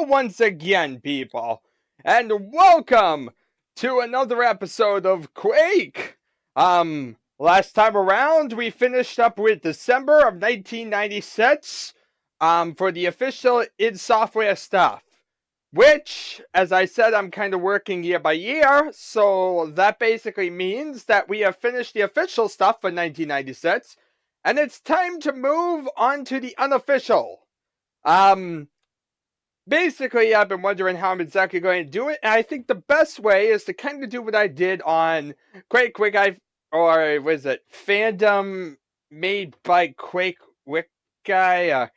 Hello once again, people, and welcome to another episode of Quake. Last time around, we finished up with December of 1996, for the official id Software stuff. Which, as I said, I'm kind of working year by year, so that basically means that we have finished the official stuff for 1996, and it's time to move on to the unofficial. Basically, I've been wondering how I'm exactly going to do it, and I think the best way is to kind of do what I did on Quake or was it Fandom made by Quake Wick Guy?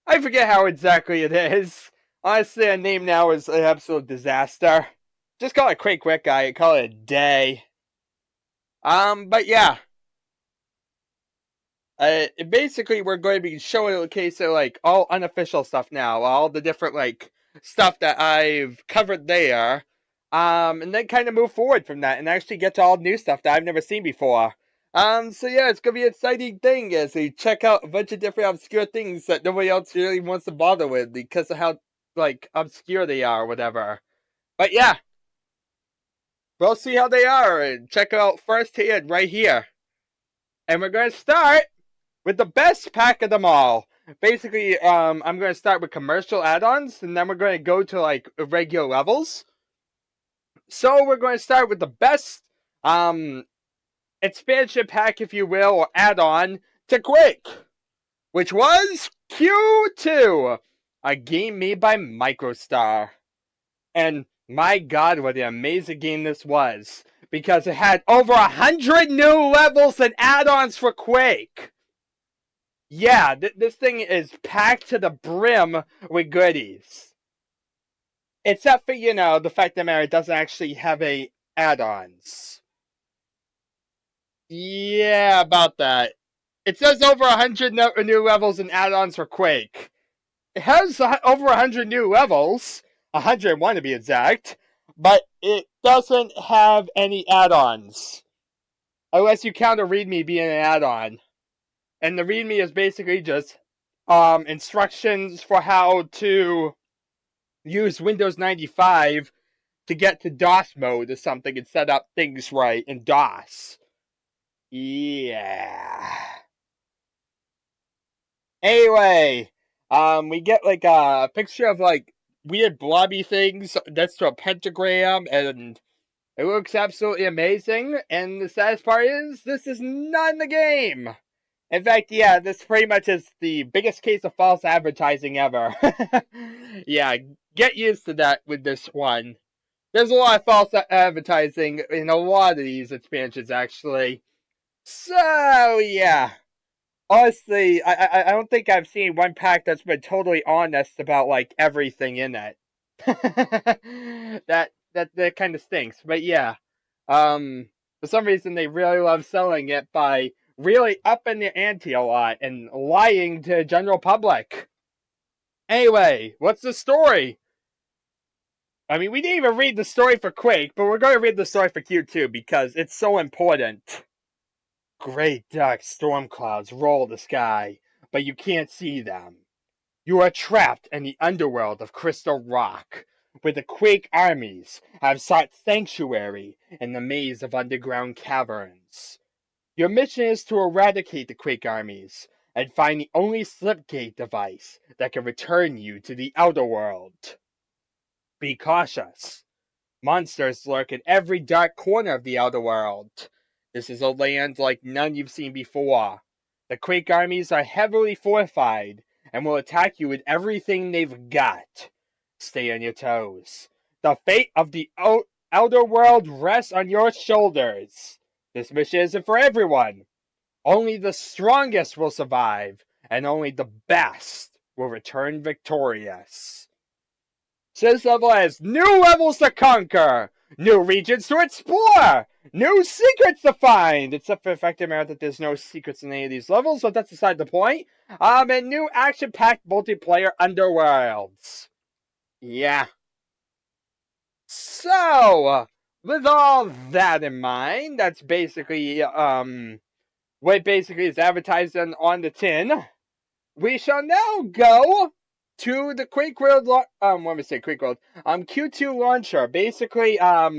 I forget how exactly it is. Honestly, a name now is an absolute disaster. Just call it Quake Wick Guy, call it a day. But yeah. Basically, we're going to be showing a case of, like, all unofficial stuff now. All the different, like, stuff that I've covered there. And then kind of move forward from that and actually get to all new stuff that I've never seen before. So yeah, it's going to be an exciting thing as we check out a bunch of different obscure things that nobody else really wants to bother with because of how, like, obscure they are or whatever. But yeah. We'll see how they are and check out firsthand right here. And we're going to start with the best pack of them all. Basically, I'm going to start with commercial add-ons, and then we're going to go to, like, regular levels. So we're going to start with the best, expansion pack, if you will, or add-on to Quake, which was Q2, a game made by MicroStar. And my god, what an amazing game this was, because it had over 100 new levels and add-ons for Quake. Yeah, this thing is packed to the brim with goodies. Except for, you know, the fact that it doesn't actually have any add-ons. Yeah, about that. It says over 100 new levels and add-ons for Quake. It has over 100 new levels, 101 to be exact, but it doesn't have any add-ons. Unless you count a README being an add-on. And the README is basically just instructions for how to use Windows 95 to get to DOS mode or something and set up things right in DOS. Yeah. Anyway, we get like a picture of like weird blobby things next to a pentagram, and it looks absolutely amazing. And the saddest part is, this is not in the game. In fact, yeah, this pretty much is the biggest case of false advertising ever. Yeah, get used to that with this one. There's a lot of false advertising in a lot of these expansions, actually. So, yeah. Honestly, I don't think I've seen one pack that's been totally honest about, like, everything in it. that kind of stinks. But yeah. For some reason, they really love selling it by really upping the ante a lot and lying to the general public. Anyway, what's the story? I mean, we didn't even read the story for Quake, but we're going to read the story for Q2 because it's so important. Great dark storm clouds roll the sky, but you can't see them. You are trapped in the underworld of Crystal Rock, where the Quake armies have sought sanctuary in the maze of underground caverns. Your mission is to eradicate the Quake armies and find the only slipgate device that can return you to the outer world. Be cautious. Monsters lurk in every dark corner of the outer world. This is a land like none you've seen before. The Quake armies are heavily fortified and will attack you with everything they've got. Stay on your toes. The fate of the outer world rests on your shoulders. This mission isn't for everyone. Only the strongest will survive, and only the best will return victorious. This level has new levels to conquer, new regions to explore, new secrets to find, except for the fact that there's no secrets in any of these levels, but that's beside the point. And new action-packed multiplayer underworlds. Yeah. So, with all that in mind, that's basically, what basically is advertised on the tin. We shall now go to the Quake World, what me say, Quake World, Q2 launcher. Basically, I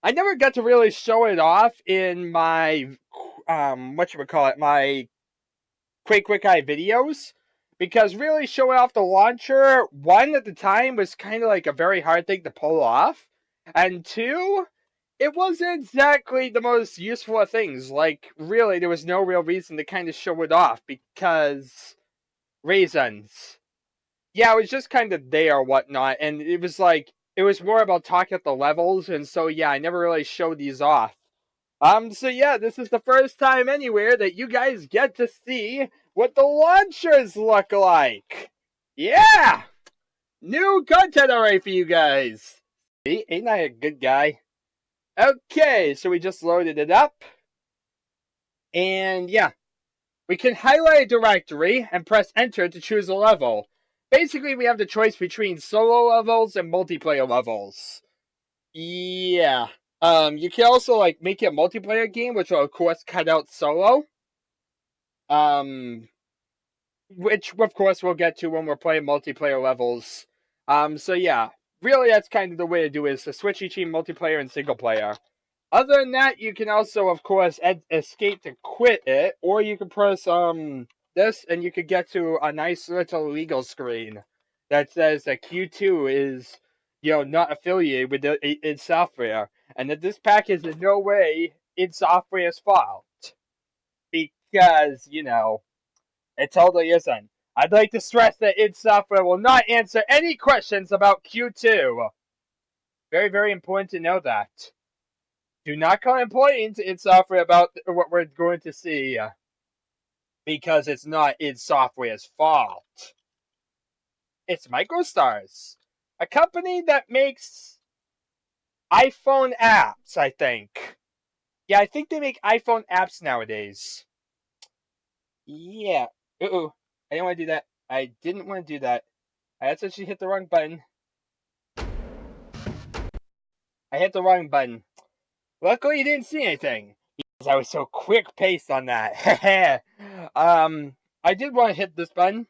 never got to really show it off in my, my Quake Eye videos, because really showing off the launcher, one, at the time, was kind of like a very hard thing to pull off, and two, it wasn't exactly the most useful of things. Like, really, there was no real reason to kind of show it off, because reasons. Yeah, it was just kind of there or whatnot, and it was like, it was more about talking at the levels, and so yeah, I never really showed these off. So yeah, this is the first time anywhere that you guys get to see what the launchers look like. Yeah! New content already for you guys. See, ain't I a good guy? Okay, so we just loaded it up. And yeah, we can highlight a directory and press enter to choose a level. Basically, we have the choice between solo levels and multiplayer levels. Yeah. You can also, like, make it a multiplayer game, which will, of course, cut out solo. Which, of course, we'll get to when we're playing multiplayer levels. So yeah. Really, that's kind of the way to do it, is to switch between multiplayer and single player. Other than that, you can also, of course, escape to quit it, or you can press, this, and you could get to a nice little legal screen that says that Q2 is, not affiliated with id Software, and that this pack is in no way id Software's fault. Because, it totally isn't. I'd like to stress that id Software will not answer any questions about Q2. Very, very important to know that. Do not complain to id Software about what we're going to see, because it's not id Software's fault. It's MicroStars, a company that makes iPhone apps, I think. Yeah, I think they make iPhone apps nowadays. Yeah. Uh-oh. I didn't want to do that. I didn't want to do that. I actually hit the wrong button. I hit the wrong button. Luckily, you didn't see anything, because I was so quick-paced on that. I did want to hit this button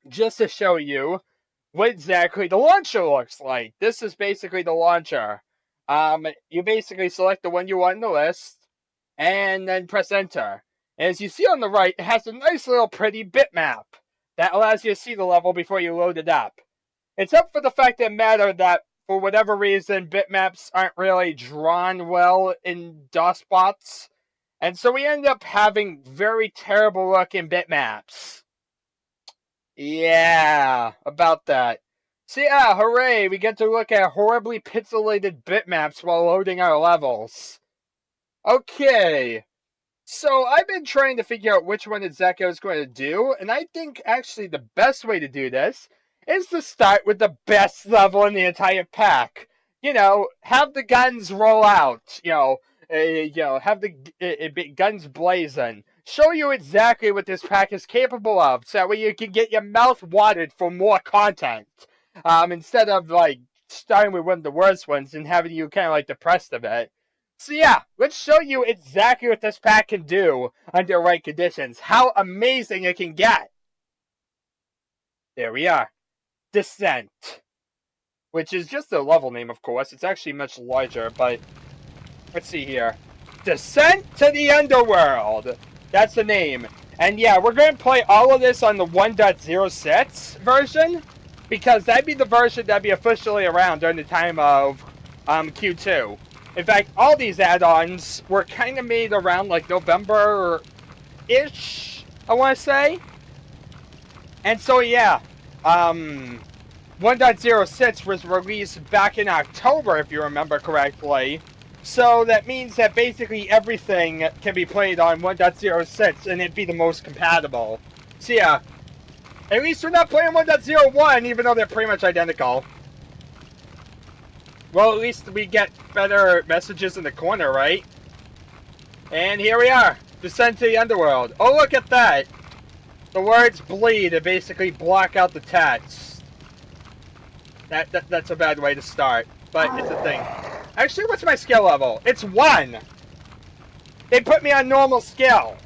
just to show you what exactly the launcher looks like. This is basically the launcher. You basically select the one you want in the list, and then press enter. And as you see on the right, it has a nice little pretty bitmap that allows you to see the level before you load it up. Except for the fact that matter that, for whatever reason, bitmaps aren't really drawn well in DOSBots, and so we end up having very terrible looking bitmaps. Yeah, about that. So yeah, hooray, we get to look at horribly pixelated bitmaps while loading our levels. Okay, so I've been trying to figure out which one exactly I was going to do, and I think actually the best way to do this is to start with the best level in the entire pack. Have the guns roll out. Have the guns blazing. Show you exactly what this pack is capable of, so that way you can get your mouth watered for more content. Instead of, like, starting with one of the worst ones and having you kind of, like, depressed a bit. So yeah, let's show you exactly what this pack can do under right conditions. How amazing it can get. There we are. Descent. Which is just a level name, of course. It's actually much larger, but let's see here. Descent to the Underworld. That's the name. And yeah, we're going to play all of this on the 1.06 version, because that'd be the version that'd be officially around during the time of Q2. In fact, all these add-ons were kind of made around like November-ish, I want to say. And so yeah, 1.06 was released back in October, if you remember correctly. So that means that basically everything can be played on 1.06 and it'd be the most compatible. So yeah, at least we're not playing 1.01, even though they're pretty much identical. Well, at least we get better messages in the corner, right? And here we are. Descend to the Underworld. Oh, look at that. The words bleed to basically block out the text. That's a bad way to start, but it's a thing. Actually, what's my skill level? It's 1. They put me on normal skill.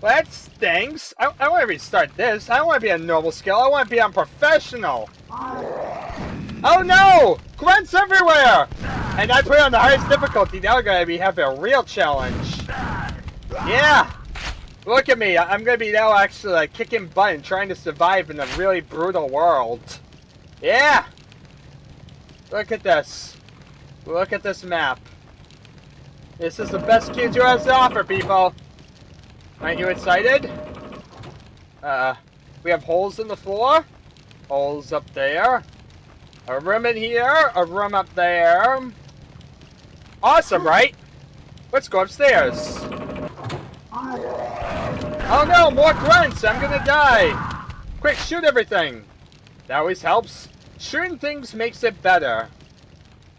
Well, that stinks. I want to restart this. I don't want to be on normal skill. I want to be on professional. Oh no! Grunts everywhere! And I put it on the highest difficulty. Now I'm going to be having a real challenge. Yeah! Look at me. I'm going to be now actually like kicking butt and trying to survive in a really brutal world. Yeah! Look at this. Look at this map. This is the best Q2 has to offer, people. Aren't you excited? We have holes in the floor. Holes up there. A room in here. A room up there. Awesome, right? Let's go upstairs. Oh no, more grunts! I'm gonna die! Quick, shoot everything! That always helps. Shooting things makes it better.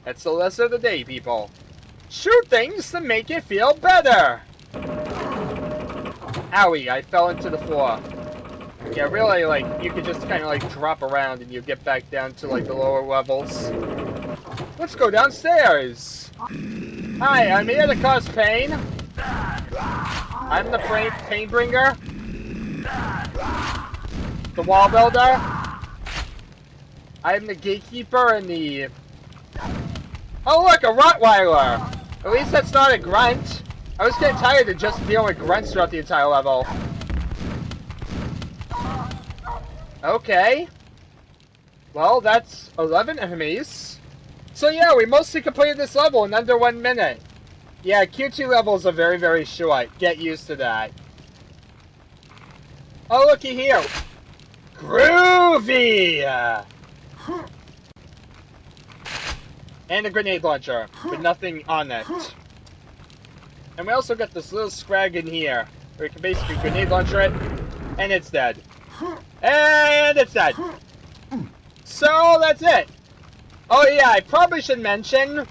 That's the lesson of the day, people. Shoot things to make it feel better! Owie, I fell into the floor. Yeah, really, like, you could just kind of, like, drop around and you get back down to, like, the lower levels. Let's go downstairs! Hi, I'm here to cause pain. I'm the pain bringer. The wall builder. I'm the gatekeeper and the... Oh look, a Rottweiler! At least that's not a grunt. I was getting tired of just dealing with grunts throughout the entire level. Okay. Well, that's 11 enemies. So yeah, we mostly completed this level in under 1 minute. Yeah, Q2 levels are very, very short. Get used to that. Oh, looky here. Groovey! And a grenade launcher, with nothing on it. And we also got this little scrag in here, where you can basically grenade launcher it, and it's dead. And it's dead. So, that's it. Oh yeah, I probably should mention,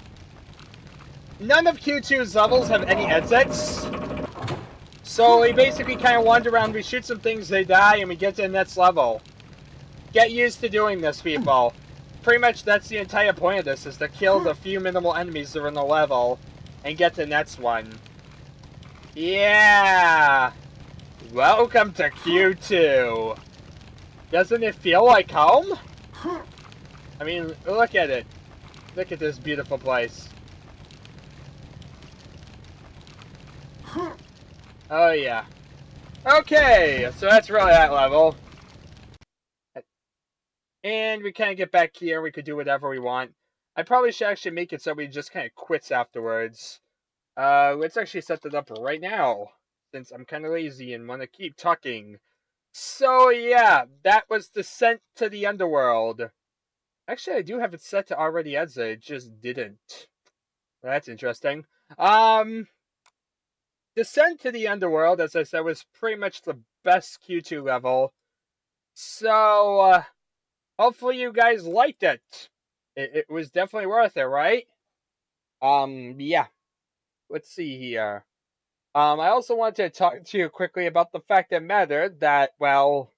none of Q2's levels have any exits. So we basically kind of wander around, we shoot some things, they die, and we get to the next level. Get used to doing this, people. Pretty much that's the entire point of this, is to kill the few minimal enemies that are in the level, and get to the next one. Yeah! Welcome to Q2! Doesn't it feel like home? I mean, look at it. Look at this beautiful place. Oh yeah. Okay, so that's really that level. And we kind of get back here, we could do whatever we want. I probably should actually make it so we just kind of quits afterwards. Let's actually set that up right now, since I'm kind of lazy and want to keep talking. So yeah, that was Descent to the Underworld. Actually, I do have it set to already exit, it just didn't. That's interesting. Descent to the Underworld, as I said, was pretty much the best Q2 level. So, hopefully you guys liked it. It was definitely worth it, right? Yeah. Let's see here. I also wanted to talk to you quickly about the fact that mattered that, well,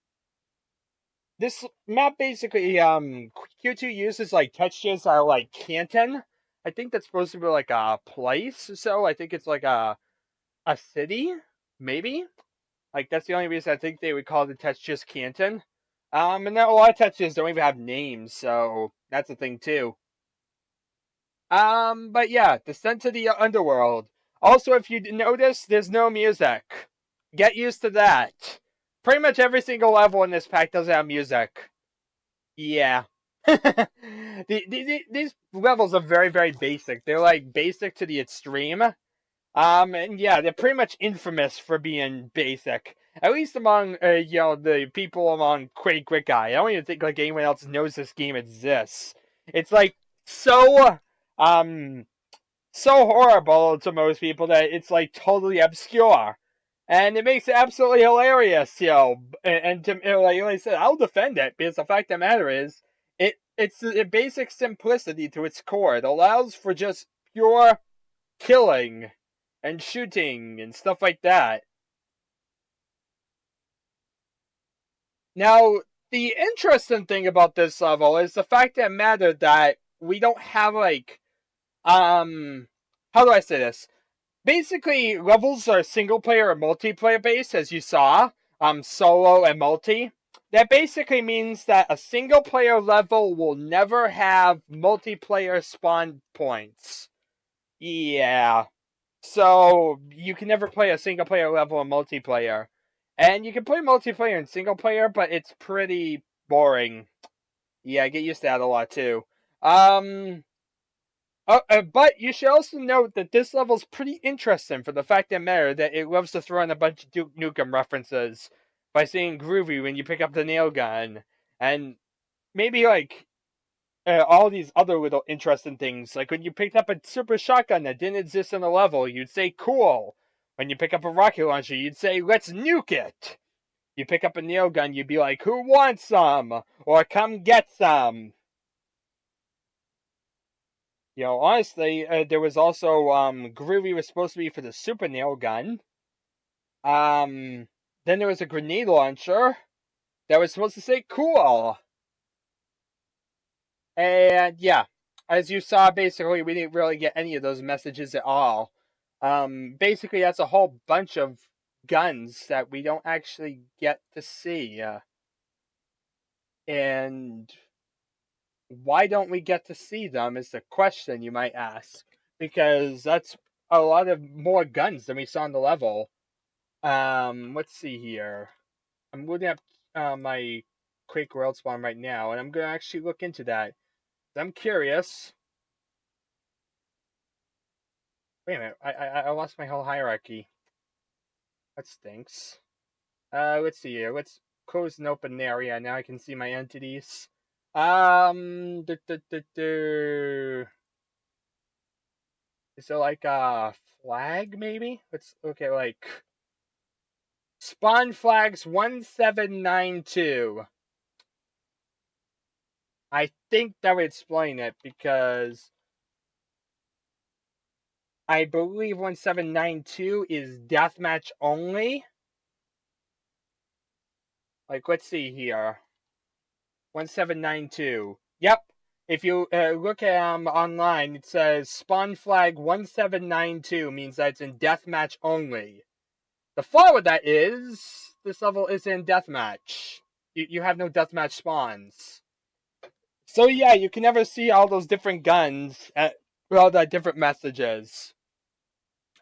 this map basically, Q2 uses, like, textures out of, like, Canton. I think that's supposed to be, like, a place, so I think it's, like, a city, maybe? Like, that's the only reason I think they would call the textures Canton. And then a lot of textures don't even have names, so that's a thing, too. But yeah, Descent to the Underworld. Also, if you notice, there's no music. Get used to that. Pretty much every single level in this pack doesn't have music. Yeah. These levels are very, very basic. They're, like, basic to the extreme. And yeah, they're pretty much infamous for being basic. At least among, you know, the people among Quake Guy. I don't even think, like, anyone else knows this game exists. It's, like, so horrible to most people that it's, like, totally obscure. And it makes it absolutely hilarious, you know. And to, like I said, I'll defend it, because the fact of the matter is, it's a basic simplicity to its core. It allows for just pure killing and shooting and stuff like that. Now, the interesting thing about this level is the fact that mattered that we don't have, like, how do I say this? Basically, levels are single player or multiplayer based, as you saw. Solo and multi. That basically means that a single player level will never have multiplayer spawn points. Yeah. So you can never play a single player level in multiplayer. And you can play multiplayer in single player, but it's pretty boring. Yeah, I get used to that a lot too. Um, but you should also note that this level's pretty interesting for the fact of the matter that it loves to throw in a bunch of Duke Nukem references by saying Groovey when you pick up the Nailgun. And maybe like all these other little interesting things. Like when you picked up a super shotgun that didn't exist in the level, you'd say cool. When you pick up a rocket launcher, you'd say let's nuke it. You pick up a nail gun, you'd be like, who wants some? Or come get some. You know, honestly, there was also Groovy was supposed to be for the super nail gun. Then there was a grenade launcher that was supposed to say cool. And yeah, as you saw, basically, we didn't really get any of those messages at all. Basically, that's a whole bunch of guns that we don't actually get to see. And why don't we get to see them is the question you might ask. Because that's a lot of more guns than we saw on the level. Let's see here. I'm looking up my Quake World Spawn right now, and I'm going to actually look into that. I'm curious. Wait a minute, I lost my whole hierarchy. That stinks. Let's see here. Let's close an open area. Now I can see my entities. Is it like a flag, maybe? Let's look at like spawn flags 1792. I think that would explain it because I believe 1792 is deathmatch only. Like, let's see here. 1792. Yep. If you look at online, it says spawn flag 1792 means that it's in deathmatch only. The flaw with that is this level is in deathmatch. You have no deathmatch spawns. So yeah, you can never see all those different guns at all the different messages.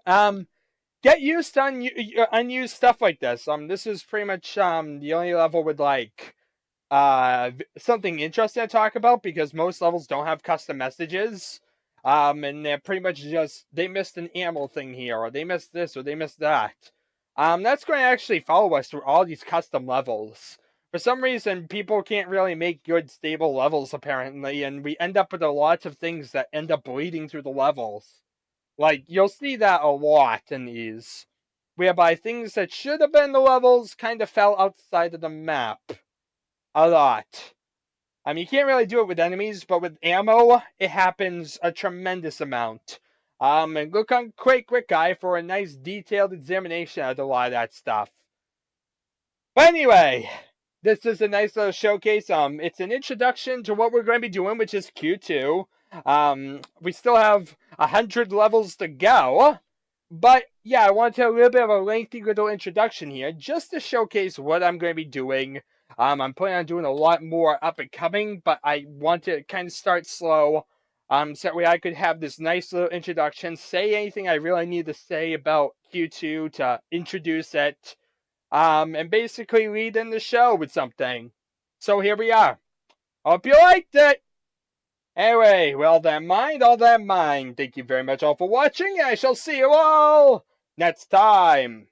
Get used to unused stuff like this. This is pretty much the only level with like something interesting to talk about because most levels don't have custom messages. And they're pretty much just they missed an ammo thing here, or they missed this, or they missed that. That's going to actually follow us through all these custom levels. For some reason, people can't really make good, stable levels, apparently, and we end up with a lot of things that end up bleeding through the levels. Like, you'll see that a lot in these, whereby things that should have been the levels kind of fell outside of the map. A lot. I mean, you can't really do it with enemies, but with ammo, it happens a tremendous amount. And look on Quake Quick Guy for a nice detailed examination of a lot of that stuff. But anyway, this is a nice little showcase. It's an introduction to what we're going to be doing, which is Q2. We still have 100 levels to go. But yeah, I want to tell a little bit of a lengthy little introduction here, just to showcase what I'm going to be doing. I'm planning on doing a lot more up and coming, but I want to kind of start slow. So that way I could have this nice little introduction, say anything I really need to say about Q2 to introduce it, and basically lead in the show with something. So here we are. Hope you liked it! Anyway, well then mind, all that mind. Thank you very much all for watching, and I shall see you all next time.